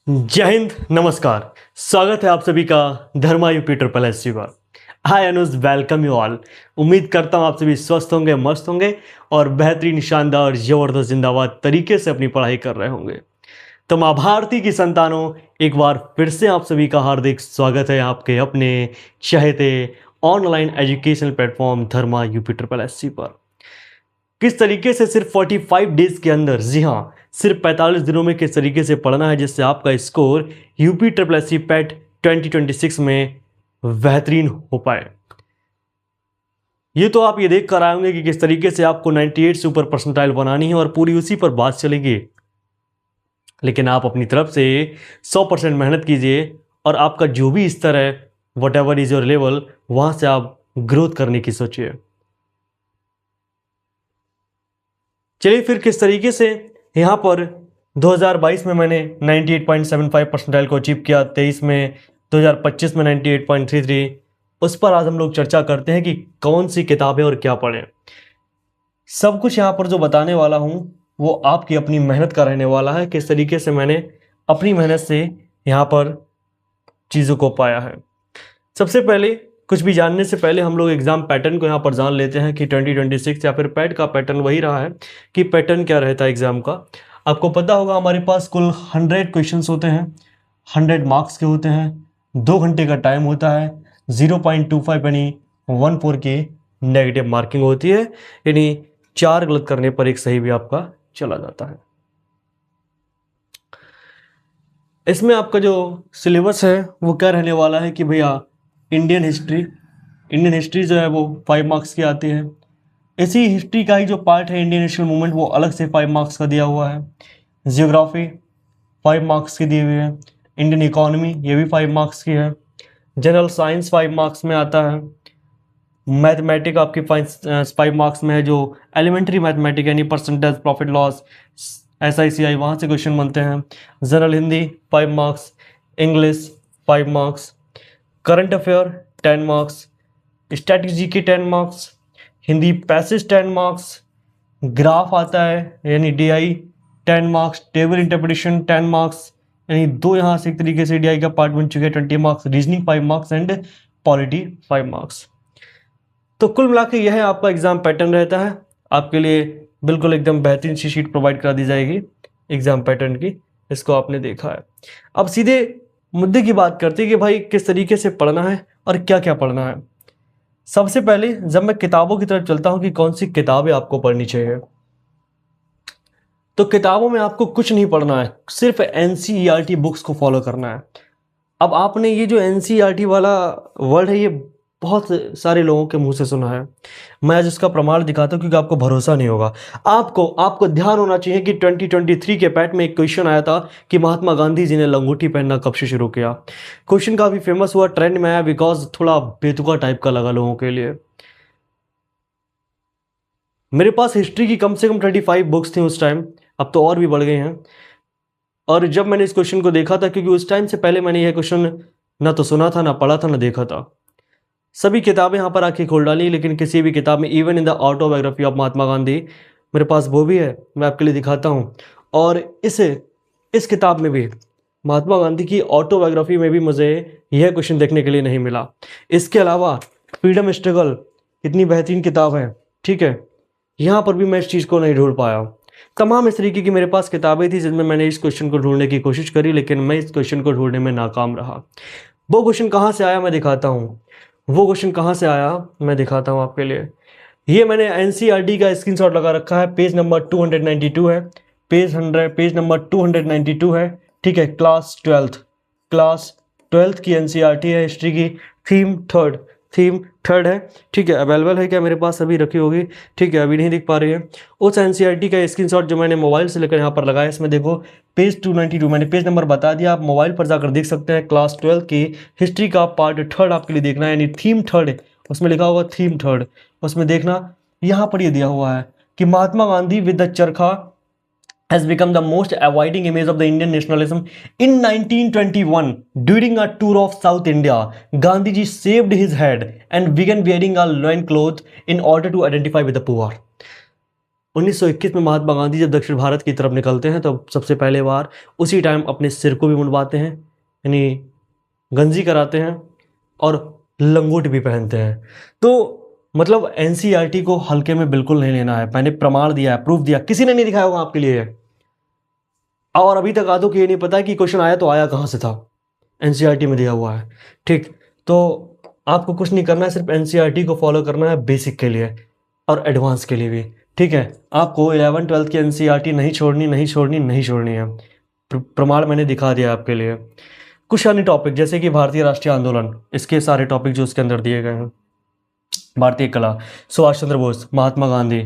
जय हिंद, नमस्कार। स्वागत है आप सभी का धर्मा यूपी ट्रिपल एस पर। हाय अनुज, वेलकम यू ऑल। उम्मीद करता हूँ आप सभी स्वस्थ होंगे, मस्त होंगे और बेहतरीन, शानदार, जबरदस्त, जिंदाबाद तरीके से अपनी पढ़ाई कर रहे होंगे। तो माँ भारती की संतानों, एक बार फिर से आप सभी का हार्दिक स्वागत है आपके अपने चहेते ऑनलाइन एजुकेशन प्लेटफॉर्म धर्मा यूपी ट्रिपल एस पर। किस तरीके से सिर्फ 45 डेज के अंदर, जी हाँ, सिर्फ 45 दिनों में किस तरीके से पढ़ना है जिससे आपका score UP triple S C PET 2026 में बेहतरीन हो पाए। ये तो आप ये देख कर आएंगे कि किस तरीके से आपको 98 से ऊपर परसेंटाइल बनानी है और पूरी उसी पर बात चलेगी। लेकिन आप अपनी तरफ से 100% मेहनत कीजिए और आपका जो भी स्तर है, what ever is your level, वहां से आप ग्रोथ करने की सोचिए। चलिए फिर किस तरीके से यहाँ पर 2022 में मैंने 98.75 परसेंटाइल को अचीव किया, 23 में, 2025 में 98.33, उस पर आज हम लोग चर्चा करते हैं कि कौन सी किताबें और क्या पढ़ें। सब कुछ यहाँ पर जो बताने वाला हूँ वो आपकी अपनी मेहनत का रहने वाला है, किस तरीके से मैंने अपनी मेहनत से यहाँ पर चीज़ों को पाया है। सबसे पहले कुछ भी जानने से पहले हम लोग एग्जाम पैटर्न को यहाँ पर जान लेते हैं कि 2026 या फिर पैट का पैटर्न वही रहा है कि पैटर्न क्या रहता है एग्जाम का। आपको पता होगा हमारे पास कुल 100 क्वेश्चंस होते हैं, 100 मार्क्स के होते हैं, 2 घंटे का टाइम होता है, 0.25 यानी 14 की नेगेटिव मार्किंग होती है, यानी 4 गलत करने पर एक सही भी आपका चला जाता है। इसमें आपका जो सिलेबस है वो क्या रहने वाला है कि भैया इंडियन हिस्ट्री जो है वो 5 मार्क्स की आती है। इसी हिस्ट्री का ही जो पार्ट है इंडियन नेशनल मूवमेंट, वो अलग से 5 मार्क्स का दिया हुआ है। जियोग्राफी 5 मार्क्स की दी हुई है। इंडियन इकोनॉमी ये भी 5 मार्क्स की है। जनरल साइंस 5 मार्क्स में आता है। मैथमेटिक आपकी 5 मार्क्स में है, जो एलिमेंट्री मैथमेटिक यानी परसेंटेज, प्रॉफिट लॉस, SICI, वहाँ से क्वेश्चन बनते हैं। General Hindi 5 marks, English 5 marks, current affair 10 marks, strategy के 10 marks, Hindi passage 10 marks, graph आता है यानी DI 10 marks, table interpretation 10 marks, यानी 2 यहाँ से एक तरीके से DI का पार्ट बन चुके हैं, 20 marks, reasoning 5 marks and polity 5 marks. तो कुल मिला के यह आपका एग्जाम पैटर्न रहता है। आपके लिए बिल्कुल एकदम बेहतरीन सी शीट प्रोवाइड करा दी जाएगी एग्जाम पैटर्न की, इसको आपने देखा है। अब सीधे मुद्दे की बात करते हैं कि भाई किस तरीके से पढ़ना है और क्या क्या पढ़ना है। सबसे पहले जब मैं किताबों की तरफ चलता हूं कि कौन सी किताबें आपको पढ़नी चाहिए, तो किताबों में आपको कुछ नहीं पढ़ना है, सिर्फ NCERT बुक्स को फॉलो करना है। अब आपने ये जो NCERT वाला वर्ड है, ये बहुत सारे लोगों के मुंह से सुना है। मैं आज इसका प्रमाण दिखाता हूं क्योंकि आपको भरोसा नहीं होगा। आपको ध्यान होना चाहिए कि 2023 के पैट में एक क्वेश्चन आया था कि महात्मा गांधी जी ने लंगोटी पहनना कब से शुरू किया। क्वेश्चन काफी फेमस हुआ, ट्रेंड में आया, बिकॉज थोड़ा बेतुका टाइप का लगा लोगों के लिए। मेरे पास हिस्ट्री की कम से कम 25 बुक्स थी उस टाइम, अब तो और भी बढ़ गए हैं। और जब मैंने इस क्वेश्चन को देखा था, क्योंकि उस टाइम से पहले मैंने यह क्वेश्चन ना तो सुना था, ना पढ़ा था, ना देखा था, सभी किताबें यहाँ पर आके खोल डाली, लेकिन किसी भी किताब में, even in the autobiography of Mahatma Gandhi, मेरे पास वो भी है, मैं आपके लिए दिखाता हूँ। और इस किताब में भी, महात्मा गांधी की ऑटोबायोग्राफी में भी मुझे यह क्वेश्चन देखने के लिए नहीं मिला। इसके अलावा फ्रीडम स्ट्रगल कितनी बेहतरीन किताब है, ठीक है, यहाँ पर भी मैं इस चीज़ को नहीं ढूंढ पाया। तमाम इस तरीके की मेरे पास किताबें थी जिनमें मैंने इस क्वेश्चन को ढूंढने की कोशिश करी, लेकिन मैं इस क्वेश्चन को ढूंढने में नाकाम रहा। वो क्वेश्चन कहाँ से आया मैं दिखाता हूँ, वो क्वेश्चन कहाँ से आया मैं दिखाता हूँ आपके लिए। ये मैंने NCERT का स्क्रीनशॉट लगा रखा है, पेज नंबर 292 है, पेज नंबर 292 है, ठीक है। क्लास ट्वेल्थ की NCERT है, हिस्ट्री की, थीम थर्ड है, ठीक है। अवेलेबल है क्या मेरे पास, अभी रखी होगी, ठीक है, अभी नहीं दिख पा रही है। उस NCERT का स्क्रीनशॉट जो मैंने मोबाइल से लेकर यहाँ पर लगाया, इसमें देखो पेज 292, मैंने पेज नंबर बता दिया, आप मोबाइल पर जाकर देख सकते हैं। क्लास 12 की हिस्ट्री का पार्ट 3 आपके लिए देखना है, यानी थीम 3, उसमें लिखा होगा थीम 3, उसमें देखना, यहाँ पर ये दिया हुआ है कि महात्मा गांधी विद द चरखा has become the most abiding image of the Indian nationalism. In 1921, during a tour of South India, Gandhiji shaved his head and began wearing a loincloth in order to identify with the poor. 1921 में महात्मा गांधी जब दक्षिण भारत की तरफ निकलते हैं तो सबसे पहले बार उसी टाइम अपने सिर को भी मुंडवाते हैं, यानी गंजी कराते हैं और लंगोट भी पहनते हैं। तो मतलब एनसीईआरटी को हल्के में बिल्कुल नहीं लेना है। मैंने प्रमाण दिया है, प्रूफ दिया, किसी ने नहीं दिखाया होगा आपके लिए। और अभी तक आदो को ये नहीं पता कि क्वेश्चन आया तो आया कहाँ से था, एनसीईआरटी में दिया हुआ है। ठीक, तो आपको कुछ नहीं करना है, सिर्फ एनसीईआरटी को फॉलो करना है बेसिक के लिए और एडवांस के लिए भी। ठीक है, आपको 11-12 की एनसीईआरटी नहीं छोड़नी, नहीं छोड़नी, नहीं छोड़नी है। प्रमाण मैंने दिखा दिया आपके लिए। कुछ अन्य टॉपिक जैसे कि भारतीय राष्ट्रीय आंदोलन, इसके सारे टॉपिक जो उसके अंदर दिए गए हैं, भारतीय कला, सुभाष चंद्र बोस, महात्मा गांधी,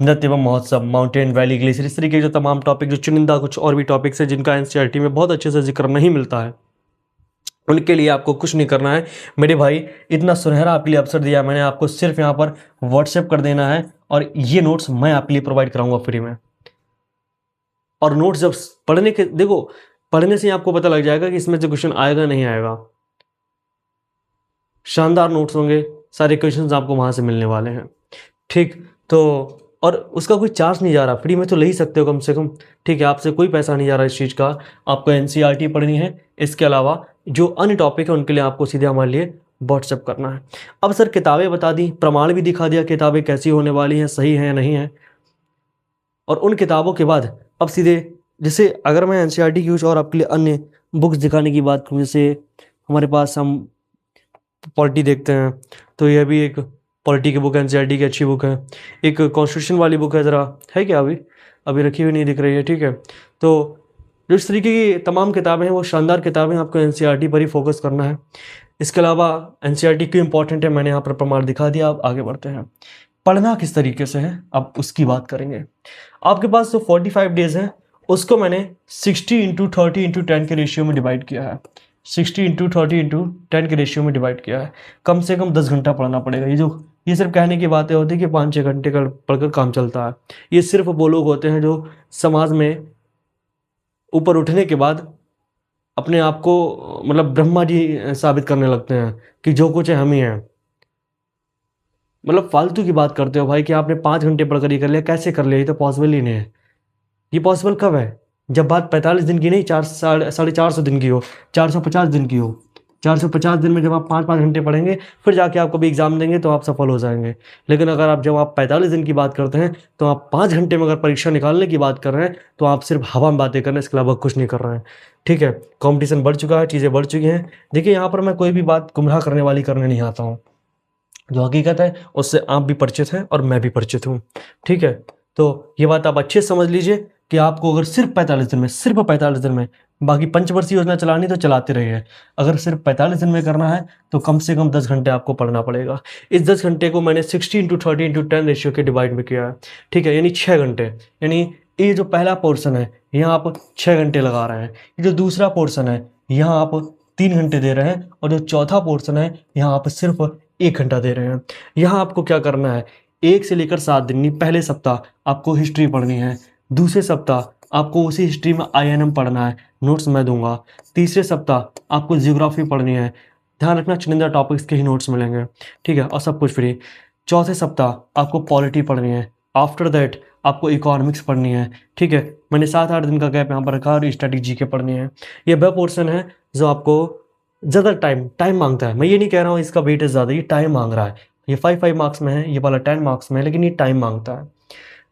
नृत्य एवं महोत्सव, माउंटेन वैली ग्लेशियर, इस तरीके के जो तमाम टॉपिक, जो चुनिंदा कुछ और भी टॉपिक्स हैं जिनका एनसीईआरटी में बहुत अच्छे से जिक्र नहीं मिलता है, उनके लिए आपको कुछ नहीं करना है मेरे भाई। इतना सुनहरा आपके लिए अवसर दिया मैंने, आपको सिर्फ यहाँ पर व्हाट्सएप कर देना है और ये नोट्स मैं आपके लिए प्रोवाइड कराऊंगा फ्री में। और नोट्स जब पढ़ने के, देखो पढ़ने से ही आपको पता लग जाएगा कि इसमें से क्वेश्चन आएगा नहीं आएगा। शानदार नोट्स होंगे, सारे क्वेश्चंस आपको वहां से मिलने वाले हैं। ठीक, तो और उसका कोई चार्ज नहीं जा रहा, फ्री में तो ले ही सकते हो कम से कम। ठीक है, आपसे कोई पैसा नहीं जा रहा इस चीज़ का। आपको एनसीईआरटी पढ़नी है, इसके अलावा जो अन्य टॉपिक है उनके लिए आपको सीधे हमारे लिए व्हाट्सएप करना है। अब सर किताबें बता दी, प्रमाण भी दिखा दिया, किताबें कैसी होने वाली हैं, सही है या नहीं है। और उन किताबों के बाद अब सीधे, जैसे अगर मैं एनसीईआरटी की कुछ और आपके लिए अन्य बुक्स दिखाने की बात करूँ, जैसे हमारे पास हम पॉलिटी देखते हैं तो यह भी एक पॉलिटी की बुक है, एनसीईआरटी की अच्छी बुक है। एक कॉन्स्टिट्यूशन वाली बुक है, ज़रा है क्या अभी अभी रखी हुई नहीं दिख रही है। ठीक है, तो जो इस तरीके की तमाम किताबें हैं वो शानदार किताबें, आपको एनसीईआरटी पर ही फोकस करना है। इसके अलावा एनसीईआरटी क्यों इंपॉर्टेंट है मैंने यहाँ पर प्रमाण दिखा दिया। अब आगे बढ़ते हैं, पढ़ना किस तरीके से है अब उसकी बात करेंगे। आपके पास जो 45 डेज हैं उसको मैंने 60/30/10 के रेशियो में डिवाइड किया है। 60/30/10 के रेशियो में डिवाइड किया है। कम से कम 10 घंटा पढ़ना पड़ेगा। ये सिर्फ कहने की बातें होती है कि 5-6 घंटे का पढ़कर काम चलता है। ये सिर्फ वो लोग होते हैं जो समाज में ऊपर उठने के बाद अपने आप को मतलब ब्रह्मा जी साबित करने लगते हैं कि जो कुछ है हम ही हैं। मतलब फालतू की बात करते हो भाई कि आपने 5 घंटे पढ़कर ये कर लिया, कैसे कर लिया, ये तो पॉसिबल ही नहीं है। ये पॉसिबल कब है, जब बात 45 दिन की नहीं, 450 दिन की हो, 450 दिन की हो। 450 दिन में जब आप 5-5 घंटे पढ़ेंगे फिर जाके आप कभी एग्जाम देंगे तो आप सफल हो जाएंगे। लेकिन अगर आप जब आप 45 दिन की बात करते हैं तो आप 5 घंटे में अगर परीक्षा निकालने की बात कर रहे हैं तो आप सिर्फ हवा में बातें कर रहे हैं, इसके अलावा कुछ नहीं कर रहे हैं। ठीक है, कॉम्पिटिशन बढ़ चुका है, चीज़ें बढ़ चुकी हैं। देखिए यहाँ पर मैं कोई भी बात गुमराह करने वाली करने नहीं आता हूँ, जो हकीकत है उससे आप भी परिचित हैं और मैं भी परिचित हूँ। ठीक है, तो ये बात आप अच्छे से समझ लीजिए कि आपको अगर सिर्फ 45 दिन में, सिर्फ 45 दिन में, बाकी पंचवर्षीय योजना चलानी तो चलाते रहिए, अगर सिर्फ 45 दिन में करना है तो कम से कम 10 घंटे आपको पढ़ना पड़ेगा। इस 10 घंटे को मैंने 60/30/10 रेशियो के डिवाइड में किया है। ठीक है, यानी 6 घंटे, यानी ये जो पहला पोर्शन है यहाँ आप 6 घंटे लगा रहे हैं, ये जो दूसरा पोर्शन है यहाँ आप 3 घंटे दे रहे हैं, और जो चौथा पोर्शन है यहाँ आप सिर्फ 1 घंटा दे रहे हैं। यहाँ आपको क्या करना है, 1 से लेकर 7 दिन, पहले सप्ताह आपको हिस्ट्री पढ़नी है, दूसरे सप्ताह आपको उसी हिस्ट्री में आईएनएम पढ़ना है, नोट्स मैं दूंगा, तीसरे सप्ताह आपको जियोग्राफी पढ़नी है, ध्यान रखना चुनिंदा टॉपिक्स के ही नोट्स मिलेंगे। ठीक है, और सब कुछ फ्री। चौथे सप्ताह आपको पॉलिटी पढ़नी है, आफ्टर दैट आपको इकोनॉमिक्स पढ़नी है। ठीक है, मैंने 7-8 दिन का गैप यहाँ पर रखा और स्ट्रेटेजी के पढ़नी है। ये वह पोर्शन है जो आपको ज़्यादा टाइम मांगता है। मैं ये नहीं कह रहा हूँ इसका वेट ज़्यादा, ये टाइम मांग रहा है। ये 5 मार्क्स में है, ये वाला 10 मार्क्स में है, लेकिन ये टाइम मांगता है।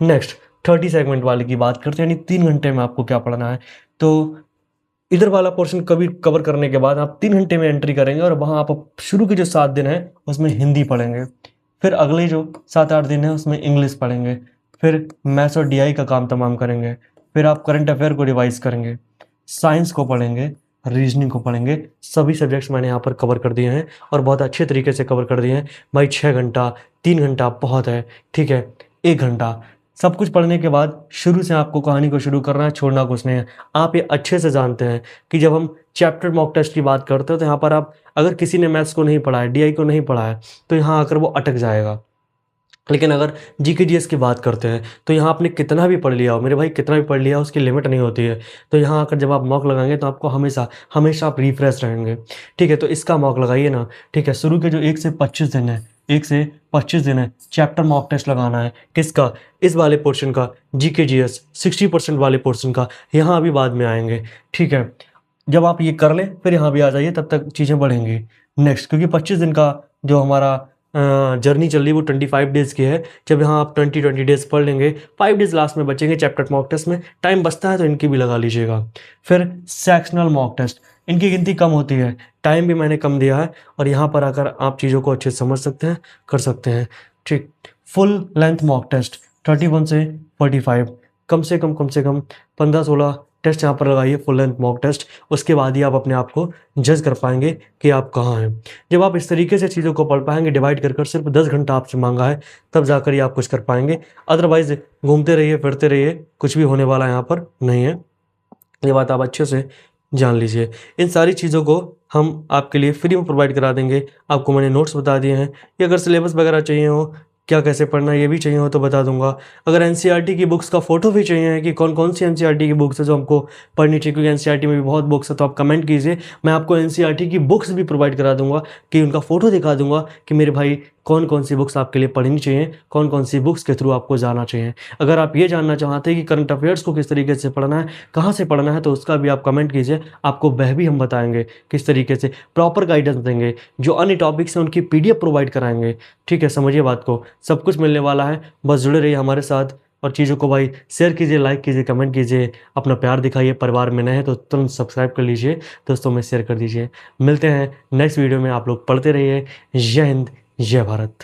नेक्स्ट 30 सेगमेंट वाले की बात करते हैं, यानी 3 घंटे में आपको क्या पढ़ना है। तो इधर वाला पोर्शन कभी कवर करने के बाद आप 3 घंटे में एंट्री करेंगे और वहाँ आप शुरू के जो 7 दिन है उसमें हिंदी पढ़ेंगे, फिर अगले जो 7-8 दिन है उसमें इंग्लिश पढ़ेंगे, फिर मैथ्स और डीआई का काम तमाम करेंगे, फिर आप करंट अफेयर को रिवाइज करेंगे, साइंस को पढ़ेंगे, रीजनिंग को पढ़ेंगे। सभी सब्जेक्ट्स मैंने यहाँ पर कवर कर दिए हैं और बहुत अच्छे तरीके से कवर कर दिए हैं भाई। 6 घंटा, 3 घंटा बहुत है। ठीक है, 1 घंटा, सब कुछ पढ़ने के बाद शुरू से आपको कहानी को शुरू करना है, छोड़ना कुछ नहीं है। आप ये अच्छे से जानते हैं कि जब हम चैप्टर मॉक टेस्ट की बात करते हो तो यहाँ पर आप, अगर किसी ने मैथ्स को नहीं पढ़ा है, डीआई को नहीं पढ़ा है, तो यहाँ आकर वो अटक जाएगा। लेकिन अगर जीके जीएस की बात करते हैं तो यहाँ आपने कितना भी पढ़ लिया हो मेरे भाई, कितना भी पढ़ लिया हो उसकी लिमिट नहीं होती है। तो यहाँ आकर जब आप मॉक लगाएंगे तो आपको हमेशा हमेशा आप रिफ्रेश रहेंगे। ठीक है, तो इसका मॉक लगाइए ना। ठीक है, शुरू के जो 1 से 25 दिन है, 1 से 25 दिन है, चैप्टर मॉक टेस्ट लगाना है। किसका? इस वाले पोर्शन का, जीके जीएस 60% वाले पोर्शन का। यहाँ अभी बाद में आएंगे। ठीक है, जब आप ये कर लें फिर यहाँ भी आ जाइए, तब तक चीज़ें बढ़ेंगी नेक्स्ट, क्योंकि 25 दिन का जो हमारा जर्नी चल रही है वो 25 डेज़ की है। जब यहाँ आप 20 डेज़ पढ़ लेंगे, 5 डेज़ लास्ट में बचेंगे चैप्टर मॉक टेस्ट में, टाइम बचता है तो इनकी भी लगा लीजिएगा। फिर सेक्शनल मॉक टेस्ट, इनकी गिनती कम होती है, टाइम भी मैंने कम दिया है, और यहाँ पर आकर आप चीज़ों को अच्छे से समझ सकते हैं, कर सकते हैं। ठीक, फुल लेंथ मॉक टेस्ट 31 से 45, कम से कम 15-16 टेस्ट यहाँ पर लगाइए, फुल लेंथ मॉक टेस्ट। उसके बाद ही आप अपने आप को जज कर पाएंगे कि आप कहाँ हैं। जब आप इस तरीके से चीज़ों को पढ़ पाएंगे, डिवाइड कर कर, सिर्फ 10 घंटा आपसे मांगा है, तब जाकर ही आप कुछ कर पाएंगे। अदरवाइज घूमते रहिए, फिरते रहिए, कुछ भी होने वाला यहाँ पर नहीं है। ये बात आप अच्छे से जान लीजिए। इन सारी चीज़ों को हम आपके लिए फ्री में प्रोवाइड करा देंगे। आपको मैंने नोट्स बता दिए हैं, ये अगर सिलेबस वगैरह चाहिए हो, क्या कैसे पढ़ना है ये भी चाहिए हो तो बता दूंगा। अगर एनसीईआरटी की बुक्स का फोटो भी चाहिए कि कौन कौन सी एनसीईआरटी की बुक्स है जो हमको पढ़नी चाहिए, क्योंकि एनसीईआरटी में भी बहुत बुक्स है, तो आप कमेंट कीजिए, मैं आपको एनसीईआरटी की बुक्स भी प्रोवाइड करा दूंगा, कि उनका फोटो दिखा दूंगा कि मेरे भाई कौन कौन सी बुक्स आपके लिए पढ़नी चाहिए, कौन कौन सी बुक्स के थ्रू आपको जाना चाहिए। अगर आप ये जानना चाहते हैं कि करंट अफेयर्स को किस तरीके से पढ़ना है, कहाँ से पढ़ना है, तो उसका भी आप कमेंट कीजिए, आपको वह भी हम बताएंगे किस तरीके से, प्रॉपर गाइडेंस देंगे। जो अन्य टॉपिक्स हैं उनकी पीडीएफ प्रोवाइड कराएंगे। ठीक है, समझिए बात को, सब कुछ मिलने वाला है, बस जुड़े रहिए हमारे साथ। और चीज़ों को भाई शेयर कीजिए, लाइक कीजिए, कमेंट कीजिए, अपना प्यार दिखाइए। परिवार में नए हैं तो तुरंत सब्सक्राइब कर लीजिए, दोस्तों में शेयर कर दीजिए। मिलते हैं नेक्स्ट वीडियो में, आप लोग पढ़ते रहिए। जय हिंद, जय भारत।